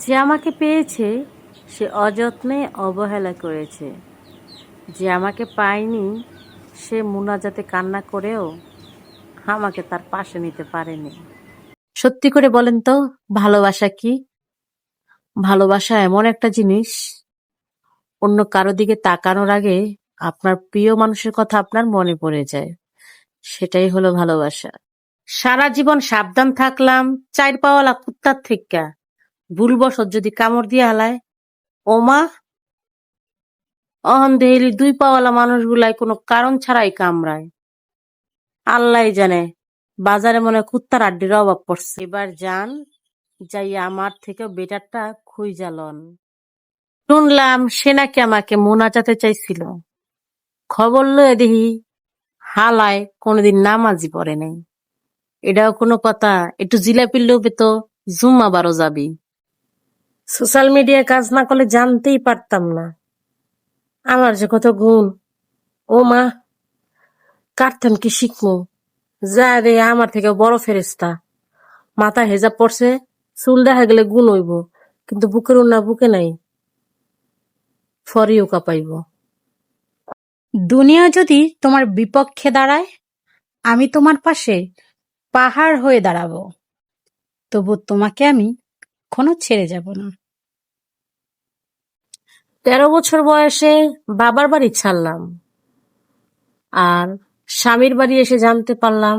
যে আমাকে পেয়েছে সে অযত্নে অবহেলা করেছে, যে আমাকে পায়নি সে মুনাজাতে কান্না করেও আমাকে তার পাশে নিতে পারেনি। সত্যি করে বলেন তো, ভালোবাসা কি? ভালোবাসা এমন একটা জিনিস, অন্য কারো দিকে তাকানোর আগে আপনার প্রিয় মানুষের কথা আপনার মনে পড়ে যায়। সেটাই হলো ভালোবাসা। সারা জীবন সাবধান থাকলাম চাইর পাওয়ালা কুত্তার থেইক্কা, ভুলবশত যদি কামড় দিয়া হালায়, ওমা, অহন দেহেলি দুই পাওয়ালা মানুষগুলাই কোনো কারণ ছাড়াই কামড়ায়। আল্লাহই জানে বাজারে মনে হয় কুত্তার আড্ডির অভাব পড়ছে। এবার যান, যাইয়া আমার থেকেও বেটারটা খুইজা লন। শুনলাম সে নাকি আমাকে মোনাজাতে চাইছিল। খবর লয়ে দেখি হালায় কোনোদিন নামাজই পড়ে নাই। এটাও কোনো কথা? একটু জিলাপির লোভে তো জুম্মাবারও যাবি। সোশ্যাল মিডিয়ায় কাজ না করলে জানতেই পারতাম না আমার যে কত গুণ। ও মা, কারতাম কি শিখবো? যা রে, আমার থেকে বড় ফেরেস্তা। মাথা হেজাব পড়ছে, চুল দেখা গেলে গুণ হইব, কিন্তু বুকের উন্না বুকে নাই, ফরিও কাঁপাইব। দুনিয়া যদি তোমার বিপক্ষে দাঁড়ায়, আমি তোমার পাশে পাহাড় হয়ে দাঁড়াবো, তবু তোমাকে আমি কখনো ছেড়ে যাব না। 13 বছর বয়সে বাবার বাড়ি ছাড়লাম, আর স্বামীর বাড়ি এসে জানতে পারলাম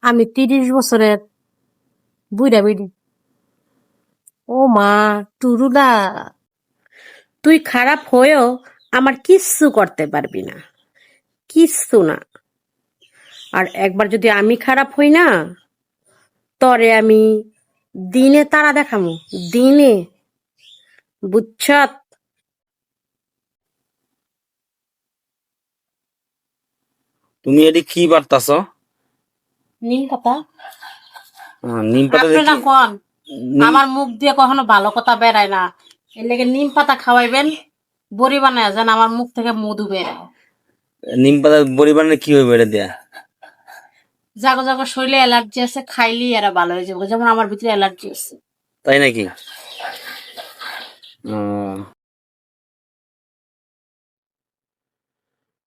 আমি 30 বছরের বুইড়া বিড়ি। ও মা, টুরুলা, তুই খারাপ হয়েও আমার কিচ্ছু করতে পারবি না, কিচ্ছু না। আর একবার যদি আমি খারাপ হই না, তরে আমি দিনে তারা দেখামু, দিনে, বুঝছত? তুমি এটি কি বার্তাছ? নিম পাতা। নিম পাতা আপনি না দেখি কন আমার মুখ দিয়ে কখনো ভালো কথা বেরায় না, এর লেগে নিম পাতা খাওয়াইবেন, বড়ি বানায় যেন আমার মুখ থেকে মধু বেরায়। নিম পাতা বড়ি বানালে কি হইবে এটা দিয়া? জাগো জাগো শরীরে অ্যালার্জি আছে, খাইলেই এরা ভালো হয়ে যাবে, যেমন আমার ভিতরে অ্যালার্জি আছে। তাই নাকি?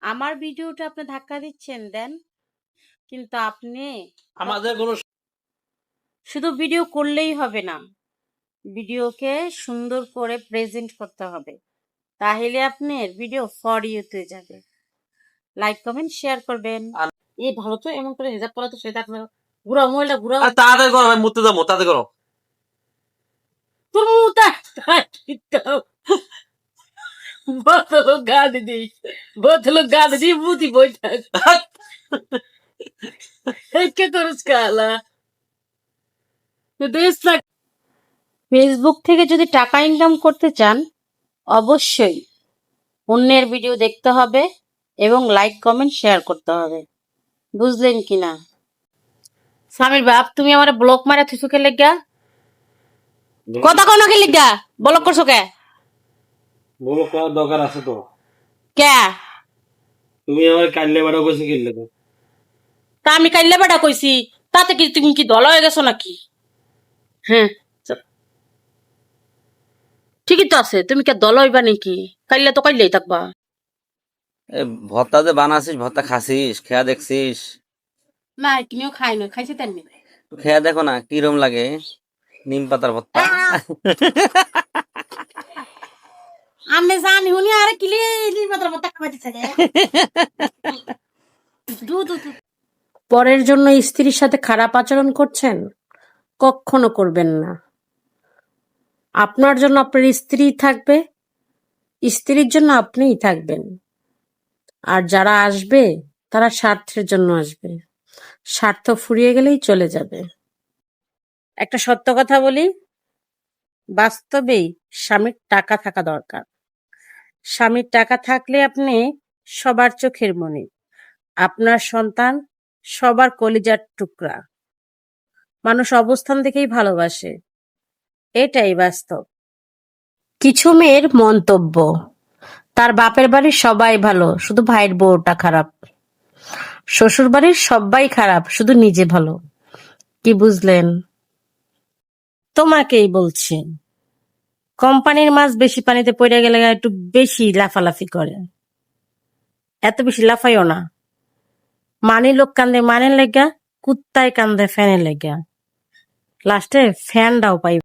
আমার ভিডিওটা আপনি ধাক্কা দিচ্ছেন দেন, কিন্তু আপনি আমাদের কোনো শুধু ভিডিও করলেই হবে না, ভিডিওকে সুন্দর করে প্রেজেন্ট করতে হবে, তাহলে আপনার ভিডিও ফর ইউতে যাবে। লাইক কমেন্ট শেয়ার করবেন। এই ভালো তো, এমন করে হিজাব পরা তো সেটা আপনার ঘুরাও, মোবাইলটা ঘুরাও। তাড়াতাড়ি করো ভাই, মুতে যাবো, তাড়াতাড়ি করো। তোর মুটা বোতল গান দিই, বোতল গান দিই মুতি বইটা কে তোরস কালা। ফেসবুক থেকে যদি টাকা ইনকাম করতে চান, অবশ্যই অন্যের ভিডিও দেখতে হবে এবং লাইক কমেন্ট শেয়ার করতে হবে, বুঝলেন কিনা? স্বামীর বাপ, তুমি আমার ব্লক মারা থুসুকে লেগা কথা কোন কে লেগা ব্লক করছো কে? বলো করার দরকার আছে তো? কে? তুমি আমার কাইলে বাড়া কইছে কিনলে তো? তা আমি কাইলে বেটা কইছি, তাতে কি তুমি কি দল হয়ে গেছো নাকি? হ্যাঁ, ঠিকই তো আছে, তুমি কে দল হইবা নাকি? কাইলে তো কাইলেই থাকবা। ভর্তা যে বানাছিস, ভর্তা খাসিস, খেয়া দেখছিস? না, কিনেও খাই না, খাইছি তেমনি। খেয়া দেখো না কিরম লাগে নিম পাতার ভর্তা। আমি জানি উনি আরে কিলে নির্মাতার মতো খাওয়াইতে থাকে। পরের জন্য স্ত্রীর সাথে খারাপ আচরণ করছেন, কখনো করবেন না। আপনার জন্য আপনার স্ত্রী থাকবে, স্ত্রীর জন্য আপনিই থাকবেন। আর যারা আসবে তারা স্বার্থের জন্য আসবে, স্বার্থ ফুরিয়ে গেলেই চলে যাবে। একটা সত্য কথা বলি, বাস্তবেই স্বামীর টাকা থাকা দরকার। স্বামীর টাকা থাকলে আপনি সবার চোখের মণি, আপনার সন্তান সবার কলিজার টুকরা। মানুষ অবস্থান দেখেই ভালোবাসে, এটাই বাস্তব। কিছু মেয়ের মন্তব্য, তার বাপের বাড়ির সবাই ভালো, শুধু ভাইয়ের বউটা খারাপ। শ্বশুর বাড়ির সবাই খারাপ, শুধু নিজে ভালো। কি বুঝলেন? তোমাকেই বলছি। কোম্পানির মাছ বেশি পানিতে পড়ে গেলে একটু বেশি লাফালাফি করে, এত বেশি লাফাইও না। মানি লোক কান্দে মানের লেগা, কুত্তায় কান্দে ফ্যানের লেগা, লাস্টে ফ্যানটাও পাই।